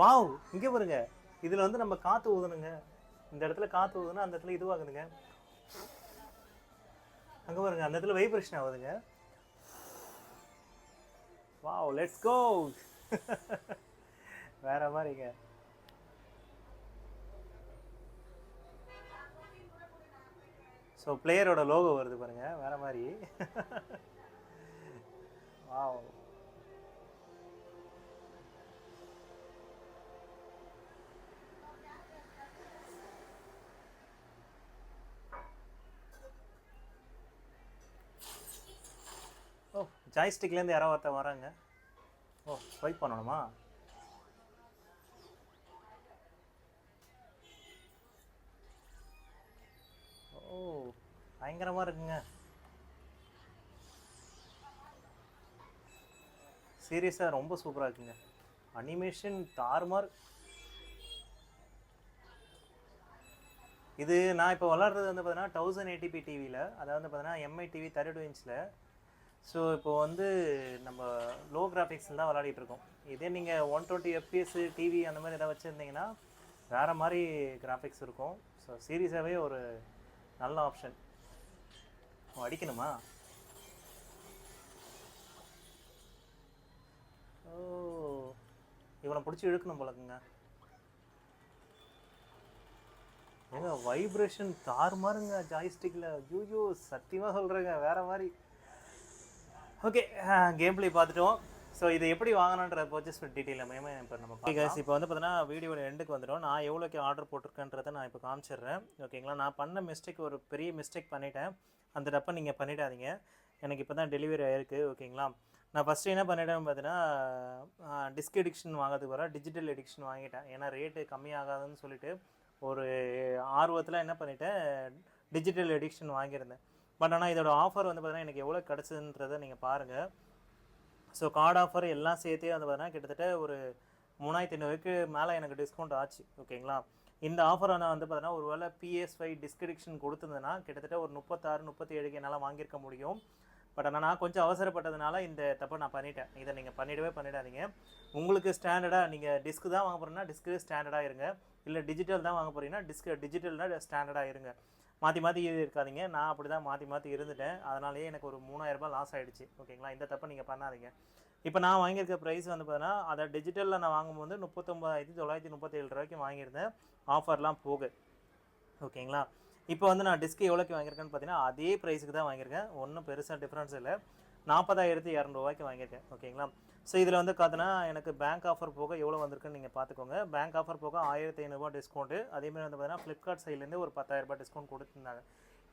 வாவ், இங்கே பாருங்க. இதில் வந்து நம்ம காற்று ஊதணுங்க. இந்த இடத்துல காற்று ஊதுனா அந்த இடத்துல இதுவாகுதுங்க. அங்கே பாருங்க, அந்த இடத்துல வைப்ரேஷன் ஆகுதுங்க. Wow, let's go. வேற மாதிரிங்க. ஸோ பிளேயரோட லோகோ வருது பாருங்க, வேற மாதிரி. வாவ். ஓ, ஜாய்ஸ்டிக்லேருந்து யாரோ ஒருத்தர் வராங்க. ஓ, ஸ்வைப் பண்ணணுமா? ஓ, பயங்கரமாக இருக்குங்க. சீரியஸாக ரொம்ப சூப்பராக இருக்குங்க. அனிமேஷன் தாறுமாறு. இது நான் இப்போ விளாட்றது வந்து பார்த்தீங்கன்னா 1080p டிவியில், அதாவது பார்த்தீங்கன்னா எம்ஐ டிவி 32 இன்ச்சில். ஸோ இப்போ வந்து நம்ம லோ கிராஃபிக்ஸில் தான் விளையாடிட்டு இருக்கோம். இதே நீங்கள் 120 FPS டிவி அந்த மாதிரி எதாவது வச்சுருந்தீங்கன்னா வேறு மாதிரி கிராஃபிக்ஸ் இருக்கும். ஸோ சீரியஸாகவே ஒரு நல்ல ஆப்ஷன். அடிக்கணுமா? ஓ, இவனை பிடிச்சி இழுக்கணும் போலக்குங்க. ஏங்க வைப்ரேஷன் தாறுமாறுங்க ஜாய்ஸ்டிக்கில். ஐயோ, சத்தியமாக சொல்கிறேங்க, வேறு மாதிரி. ஓகே, கேம் பிளே பார்த்துட்டோம். ஸோ இது எப்படி வாங்கணுன்ற பர்ச்சேஸ் டீட்டெயில் எல்லாமே இப்போ நம்ம பார்க்கலாம். இப்போ வந்து பார்த்தீங்கன்னா வீடியோட எண்டுக்கு வந்துடும். நான் எவ்வளோக்கு ஆர்டர் போட்டிருக்கேன்றதை நான் இப்போ காமிச்சிடுறேன். ஓகேங்களா? நான் பண்ண மிஸ்டேக், ஒரு பெரிய மிஸ்டேக் பண்ணிட்டேன். அந்த தப்பை நீங்கள் பண்ணிடாதீங்க. எனக்கு இப்போ தான் டெலிவரி ஆயிருக்கு. ஓகேங்களா, நான் ஃபஸ்ட்டு என்ன பண்ணிட்டேன்னு பார்த்தீங்கன்னா, டிஸ்க் எடிக்ஷன் வாங்கிறதுக்கு வர டிஜிட்டல் எடிக்ஷன் வாங்கிட்டேன். ஏன்னா ரேட்டு கம்மியாகாதுன்னு சொல்லிட்டு ஒரு ஆர்வத்தில் என்ன பண்ணிட்டேன், டிஜிட்டல் எடிக்ஷன் வாங்கியிருந்தேன். பட் ஆனால் இதோட ஆஃபர் வந்து பார்த்தீங்கன்னா எனக்கு எவ்வளோ கிடச்சிதுன்றதை நீங்கள் பாருங்கள். ஸோ கார்டு ஆஃபர் எல்லாம் சேர்த்தே வந்து பார்த்தீங்கன்னா கிட்டத்தட்ட ஒரு 3500க்கு மேலே எனக்கு டிஸ்கவுண்ட் ஆச்சு. ஓகேங்களா, இந்த ஆஃபரை நான் வந்து பார்த்தீங்கன்னா ஒரு வேளை PS5 டிஸ்க் எடிக்ஷன் கொடுத்துருந்தேன்னா கிட்டத்தட்ட ஒரு 36-37க்கு என்னால் வாங்கியிருக்க முடியும். பட் ஆனால் நான் கொஞ்சம் அவசரப்பட்டதுனால இந்த தப்பை நான் பண்ணிட்டேன். இதை நீங்கள் பண்ணிடாதீங்க. உங்களுக்கு ஸ்டாண்டர்டாக நீங்கள் டிஸ்க் தான் வாங்க போகிறீங்கன்னா டிஸ்க்கு ஸ்டாண்டர்டாக இருங்க, இல்லை டிஜிட்டல் தான் வாங்க போகிறீங்கன்னா டிஜிட்டல்னால் ஸ்டாண்டர்டாக இருங்க. மாற்றி இருக்காதீங்க. நான் அப்படி தான் மாற்றி இருந்துட்டேன். அதனாலேயே எனக்கு ஒரு 3000 ரூபாய் லாஸ் ஆகிடுச்சு. ஓகேங்களா, இந்த தப்பை நீங்கள் பண்ணாதீங்க. இப்போ நான் வாங்கியிருக்க ப்ரைஸ் வந்து பார்த்தீங்கன்னா அதை டிஜிட்டலில் நான் வாங்கும்போது 39,937 ரூபாய்க்கு வாங்கியிருந்தேன், ஆஃபர்லாம் போக. ஓகேங்களா, இப்போ வந்து நான் டிஸ்க் எவ்வளோக்கு வாங்கியிருக்கேன்னு பார்த்தீங்கன்னா அதே ப்ரைஸுக்கு தான் வாங்கியிருக்கேன். ஒன்றும் பெருசாக டிஃப்ரென்ஸ் இல்லை. 40,200 ரூபாய்க்கு வாங்கியிருக்கேன். ஓகேங்களா, ஸோ இதில் வந்து பார்த்தீங்கன்னா எனக்கு பேங்க் ஆஃபர் போக எவ்வளோ வந்திருக்குன்னு நீங்கள் பார்த்துக்கோங்க. பேங்க் ஆஃபர் போக 1500 டிஸ்கவுண்ட்டு. அதேமாதிரி வந்து பார்த்தீங்கன்னா ஃப்ளிப்கார்ட் சைட்லேருந்து ஒரு 10,000 டிஸ்கவுண்ட் கொடுத்துருந்தாங்க.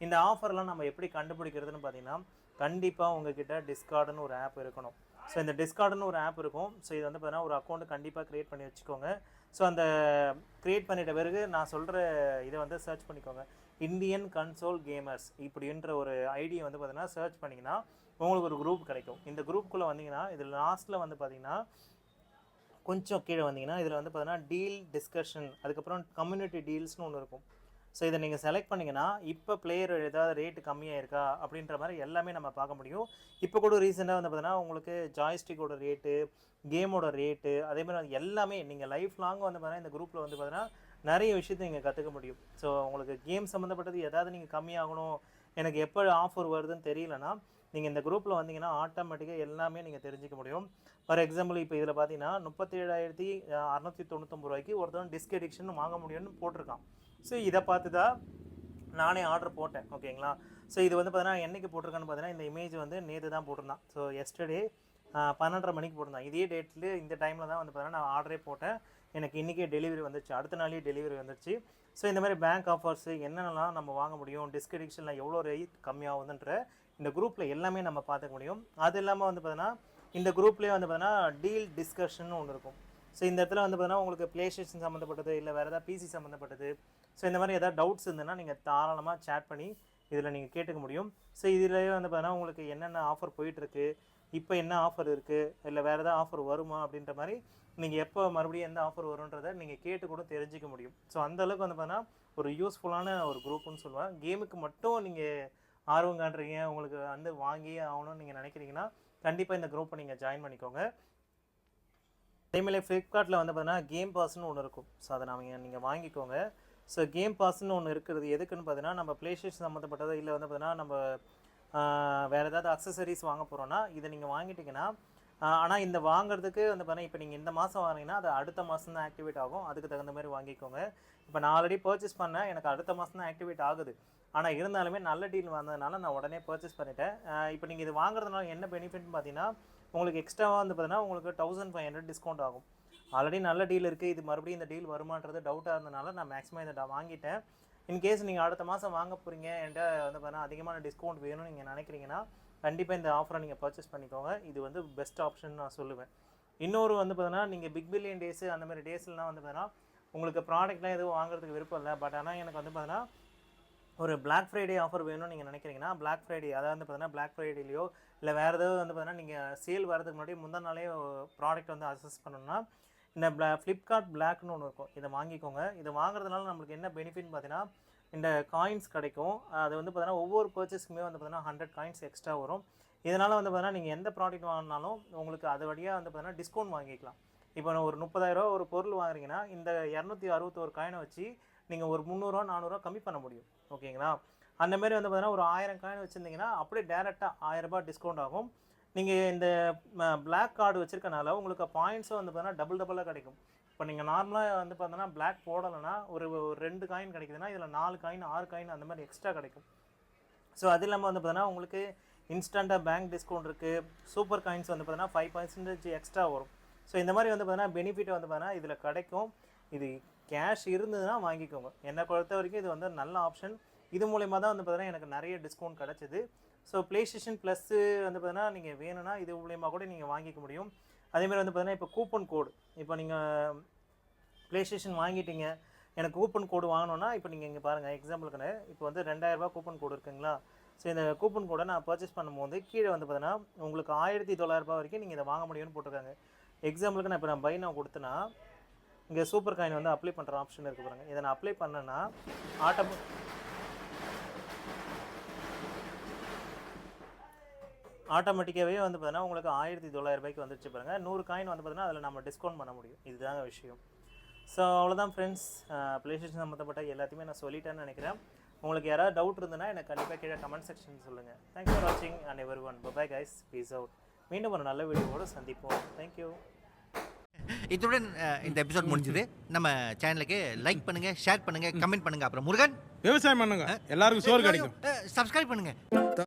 இந்த ஆஃபர்லாம் நம்ம எப்படி கண்டுபிடிக்கிறதுன்னு பார்த்தீங்கன்னா கண்டிப்பாக உங்ககிட்ட டிஸ்கார்டுன்னு ஒரு ஆப் இருக்கணும். ஸோ இந்த டிஸ்கார்டுன்னு ஒரு ஆப் இருக்கும். ஸோ இது வந்து பார்த்தீங்கன்னா ஒரு அக்கௌண்ட்டு கண்டிப்பாக க்ரியேட் பண்ணி வச்சுக்கோங்க. ஸோ அந்த க்ரியேட் பண்ணிட்ட பிறகு நான் சொல்கிற இதை வந்து சர்ச் பண்ணிக்கோங்க. இந்தியன் கன்சோல் கேமர்ஸ் இப்படின்ற ஒரு ஐடியை வந்து பார்த்தீங்கன்னா சர்ச் பண்ணிங்கன்னா உங்களுக்கு ஒரு குரூப் கிடைக்கும். இந்த குரூப்புக்குள்ளே வந்தீங்கன்னா இதில் லாஸ்ட்டில் வந்து பார்த்தீங்கன்னா கொஞ்சம் கீழே வந்தீங்கன்னா இதில் வந்து பார்த்தீங்கன்னா டீல் டிஸ்கஷன், அதுக்கப்புறம் கம்யூனிட்டி டீல்ஸ்னு ஒன்று இருக்கும். ஸோ இதை நீங்கள் செலக்ட் பண்ணிங்கன்னா இப்போ பிளேயர் ஏதாவது ரேட்டு கம்மியாக இருக்கா அப்படின்ற மாதிரி எல்லாமே நம்ம பார்க்க முடியும். இப்போ கூட ரீசெண்டாக வந்து பார்த்தீங்கன்னா உங்களுக்கு ஜாய்ஸ்டிக்கோட ரேட்டு, கேமோட ரேட்டு, அதேமாதிரி எல்லாமே நீங்கள் லைஃப் லாங் வந்து பார்த்தீங்கன்னா இந்த குரூப்பில் வந்து பார்த்தீங்கன்னா நிறைய விஷயத்தை நீங்கள் கற்றுக்க முடியும். ஸோ உங்களுக்கு கேம் சம்மந்தப்பட்டது ஏதாவது நீங்கள் கம்மியாகணும், எனக்கு எப்போ ஆஃபர் வருதுன்னு தெரியலனா நீங்கள் இந்த குரூப்பில் வந்தீங்கன்னா ஆட்டோமேட்டிக்காக எல்லாமே நீங்கள் தெரிஞ்சிக்க முடியும். ஃபார் எக்ஸாம்பிள் இப்போ இதில் பார்த்தீங்கன்னா 37,699 ரூபாய்க்கு ஒருத்தவன் டிஸ்க் எடிக்ஷன் வாங்க முடியும்னு போட்டிருக்கான். ஸோ இதை பார்த்து தான் நானே ஆர்டர் போட்டேன். ஓகேங்களா, ஸோ இது வந்து பார்த்தீங்கன்னா என்றைக்கு போட்டிருக்கான்னு பார்த்தீங்கன்னா இந்த இமேஜ் வந்து நேற்று தான் போட்டிருந்தான். ஸோ எஸ்டர்டே 12:30 மணிக்கு போட்டிருந்தான். இதே டேட்டில் இந்த டைமில் தான் வந்து பார்த்தீங்கன்னா நான் ஆர்டரே போட்டேன். எனக்கு இன்றைக்கே டெலிவரி வந்துச்சு, அடுத்த நாளே டெலிவரி வந்துடுச்சு. ஸோ இந்த மாதிரி பேங்க் ஆஃபர்ஸு என்னென்னலாம் நம்ம வாங்க முடியும், டிஸ்க் எடிக்ஷனில் எவ்வளோ ரேட் கம்மியாகுதுன்ற இந்த குரூப்பில் எல்லாமே நம்ம பார்த்துக்க முடியும். அது இல்லாமல் வந்து பார்த்தீங்கன்னா இந்த குரூப்லேயே வந்து பார்த்தீங்கன்னா டீல் டிஸ்கஷன் ஒன்று இருக்கும். ஸோ இந்த இடத்துல வந்து பார்த்தீங்கன்னா உங்களுக்கு ப்ளே ஸ்டேஷன் சம்மந்தப்பட்டது, இல்லை வேறு ஏதாவது பிசி சம்மந்தப்பட்டது, ஸோ இந்த மாதிரி ஏதாவது டவுட்ஸ் இருந்ததுன்னா நீங்கள் தாராளமாக சேட் பண்ணி இதில் நீங்கள் கேட்டுக்க முடியும். ஸோ இதிலேயே வந்து பார்த்தீங்கன்னா உங்களுக்கு என்னென்ன ஆஃபர் போயிட்டுருக்கு, இப்போ என்ன ஆஃபர் இருக்குது, இல்லை வேறு ஏதாவது ஆஃபர் வருமா அப்படின்ற மாதிரி நீங்கள் எப்போ மறுபடியும் எந்த ஆஃபர் வரும்ன்றதை நீங்கள் கேட்டு கூட தெரிஞ்சிக்க முடியும். ஸோ அந்தளவுக்கு வந்து பார்த்தீங்கன்னா ஒரு யூஸ்ஃபுல்லான ஒரு குரூப்புன்னு சொல்லுவேன். கேமுக்கு மட்டும் நீங்கள் ஆர்வம் காட்டுறீங்க, உங்களுக்கு வந்து வாங்கியே ஆகணும்னு நீங்கள் நினைக்கிறீங்கன்னா கண்டிப்பாக இந்த குரூப்பை நீங்கள் ஜாயின் பண்ணிக்கோங்க. அதேமாதிரி ஃப்ளிப்கார்ட்டில் வந்து பார்த்தீங்கன்னா கேம் பாஸ்ன்னு ஒன்று இருக்கும். ஸோ அதை நீங்கள் வாங்கிக்கோங்க. ஸோ கேம் பாஸ்ன்னு ஒன்று இருக்கிறது எதுக்குன்னு பார்த்தீங்கன்னா நம்ம ப்ளே ஸ்டேஷன் சம்மந்தப்பட்டது, இல்லை வந்து பார்த்தீங்கன்னா நம்ம வேறு ஏதாவது அக்சசரிஸ் வாங்க போகிறோன்னா இதை நீங்கள் வாங்கிட்டீங்கன்னா, ஆனால் இந்த வாங்குறதுக்கு வந்து பார்த்தீங்கன்னா இப்போ நீங்கள் இந்த மாதம் வாங்கினீங்கன்னா அது அடுத்த மாதம் தான் ஆக்டிவேட் ஆகும். அதுக்கு தகுந்த மாதிரி வாங்கிக்கோங்க. இப்போ நான் ஆல்ரெடி பர்ச்சேஸ் பண்ணேன், எனக்கு அடுத்த மாதம் தான் ஆக்டிவேட் ஆகுது. ஆனால் இருந்தாலுமே நல்ல டீல் வந்ததுனால நான் உடனே பர்ச்சேஸ் பண்ணிட்டேன். இப்போ நீங்கள் இது வாங்குறதுனால என்ன பெனிஃபிட்னு பார்த்தீங்கன்னா உங்களுக்கு எக்ஸ்ட்ராவாக வந்து பார்த்தீங்கன்னா உங்களுக்கு 1500 டிஸ்கவுண்ட் ஆகும். ஆல்ரெடி நல்ல டீல் இருக்குது, இது மறுபடியும் இந்த டீல் வருமானது டவுட்டாக இருந்தனால நான் மேக்ஸிமம் இதை வாங்கிட்டேன். இன்கேஸ் நீங்கள் அடுத்த மாதம் வாங்க போகிறீங்க, என்கிட்ட வந்து பார்த்தீங்கன்னா அதிகமான டிஸ்கவுண்ட் வேணும்னு நீங்கள் நினைக்கிறீங்கன்னா கண்டிப்பாக இந்த ஆஃபரை நீங்கள் பர்ச்சேஸ் பண்ணிக்கோங்க. இது வந்து பெஸ்ட் ஆப்ஷன் நான் சொல்லுவேன். இன்னொரு வந்து பார்த்தீங்கன்னா நீங்கள் பிக் பில்லியன் டேஸு அந்த மாதிரி டேஸ்லாம் வந்து பார்த்தீங்கன்னா உங்களுக்கு ப்ராடக்ட்லாம் எதுவும் வாங்குறதுக்கு விருப்பம் இல்லை. பட் ஆனால் எனக்கு வந்து பார்த்தீங்கன்னா ஒரு பிளாக் ஃப்ரைடே ஆஃபர் வேணும்னு நீங்கள் நினைக்கிறீங்கன்னா பிளாக் ஃப்ரைடே, அதாவது வந்து பார்த்தீங்கன்னா பிளாக் ஃப்ரைடேலையோ இல்லை வேறு ஏதாவது வந்து பார்த்தீங்கன்னா நீங்கள் சேல் வரதுக்கு முன்னாடி முந்தின நாளே ப்ராடக்ட் வந்து அசஸ் பண்ணணும்னா இந்த ஃப்ளிப்கார்ட் பிளாக்னு ஒன்று இருக்கும். இதை வாங்கிக்கோங்க. இதை வாங்குறதுனால நம்மளுக்கு என்ன பெனிஃபிட்னு பார்த்தீங்கன்னா இந்த காயின்ஸ் கிடைக்கும். அது வந்து பார்த்தீங்கன்னா ஒவ்வொரு பர்ச்சேஸ்க்குமே வந்து பார்த்தீங்கன்னா 100 காயின்ஸ் எக்ஸ்ட்ரா வரும். இதனால் வந்து பார்த்தீங்கன்னா நீங்கள் எந்த ப்ராடக்ட் வாங்கினாலும் உங்களுக்கு அது வழியாக வந்து பார்த்தீங்கன்னா டிஸ்கவுண்ட் வாங்கிக்கலாம். இப்போ ஒரு 30,000 ரூபா ஒரு பொருள் வாங்குறீங்கன்னா இந்த 261 காயினை வச்சு நீங்கள் ஒரு 300 400 கம்மி பண்ண முடியும். ஓகேங்களா, அந்தமாரி வந்து பார்த்தீங்கன்னா ஒரு 1000 காயின் வச்சுருந்தீங்கன்னா அப்படியே டேரெக்டாக 1000 ரூபாய் டிஸ்கவுண்ட் ஆகும். நீங்கள் இந்த பிளாக் கார்டு வச்சுருக்கனால உங்களுக்கு பாயிண்ட்ஸும் வந்து பார்த்தீங்கன்னா டபுளாக கிடைக்கும். இப்போ நீங்கள் நார்மலாக வந்து பார்த்தீங்கன்னா பிளாக் போடலைன்னா ஒரு 2 காயின் கிடைக்குதுன்னா இதில் 4 காயின் 6 காயின் அந்த மாதிரி எக்ஸ்ட்ரா கிடைக்கும். ஸோ அது இல்லாமல் வந்து பார்த்தீங்கன்னா உங்களுக்கு இன்ஸ்டண்ட்டாக பேங்க் டிஸ்கவுண்ட் இருக்குது. சூப்பர் காயின்ஸ் வந்து பார்த்தீங்கன்னா 5% எக்ஸ்ட்ரா வரும். ஸோ இந்த மாதிரி வந்து பார்த்தீங்கன்னா பெனிஃபிட் வந்து பார்த்தீங்கன்னா இதில் கிடைக்கும். இது கேஷ் இருந்ததுன்னா வாங்கிக்கோங்க. என்னை பொறுத்த வரைக்கும் இது வந்து நல்ல ஆப்ஷன். இது மூலயமா தான் வந்து பார்த்தீங்கன்னா எனக்கு நிறைய டிஸ்கவுண்ட் கிடச்சிது. ஸோ ப்ளே ஸ்டேஷன் ப்ளஸ்ஸு வந்து பார்த்தீங்கன்னா நீங்கள் வேணும்னா இது மூலியமாக கூட நீங்கள் வாங்கிக்க முடியும். அதேமாதிரி வந்து பார்த்தீங்கன்னா இப்போ கூப்பன் கோடு, இப்போ நீங்கள் ப்ளே ஸ்டேஷன் வாங்கிட்டீங்க, எனக்கு கூப்பன் கோடு வாங்கணுன்னா இப்போ நீங்கள் இங்கே பாருங்கள் எக்ஸாம்பிளுக்குன்னு இப்போ வந்து 2000 கூப்பன் கோடு இருக்குங்களா. ஸோ இந்த கூப்பன் கோடை நான் பர்ச்சேஸ் பண்ணும்போது கீழே வந்து பார்த்தீங்கன்னா உங்களுக்கு 1900 வரைக்கும் நீங்கள் இதை வாங்க முடியும்னு போட்டிருக்காங்க. எக்ஸாம்பிளுக்கு நான் இப்போ நான் பை நான் கொடுத்தேன்னா இங்கே சூப்பர் காயின் வந்து அப்ளை பண்ணுற ஆப்ஷன் இருக்குது பாருங்கள். இதை நான் அப்ளை பண்ணேன்னா ஆட்டோமேட்டிக்காகவே வந்து பார்த்தீங்கன்னா உங்களுக்கு 1900 வந்துருச்சு பாருங்கள். 100 காயின் வந்து பார்த்தீங்கன்னா அதில் நம்ம டிஸ்கவுண்ட் பண்ண முடியும். இதுதாங்க விஷயம். ஸோ அவ்வளோதான் ஃப்ரெண்ட்ஸ், ப்ளே ஸ்டேஷன் சம்மந்தப்பட்ட எல்லாத்தையுமே நான் சொல்லிட்டேன்னு நினைக்கிறேன். உங்களுக்கு யாராவது டவுட் இருந்ததுன்னா எனக்கு கண்டிப்பாக கீழே கமெண்ட் செக்ஷன் சொல்லுங்கள். தேங்க்ஸ் ஃபார் வாட்சிங் and everyone. Bye guys, peace out. மீண்டும் ஒரு நல்ல வீடியோவோடு சந்திப்போம். தேங்க்யூ. இத்துடன் இந்த எபிசோட் முடிஞ்சது. நம்ம சேனலுக்கு லைக் பண்ணுங்க, ஷேர் பண்ணுங்க, கமெண்ட் பண்ணுங்க. அப்புறம் முருகன் விவசாயம் பண்ணுங்க, எல்லாருக்கும் சோறு கிடைக்கும். சப்ஸ்கிரைப் பண்ணுங்க.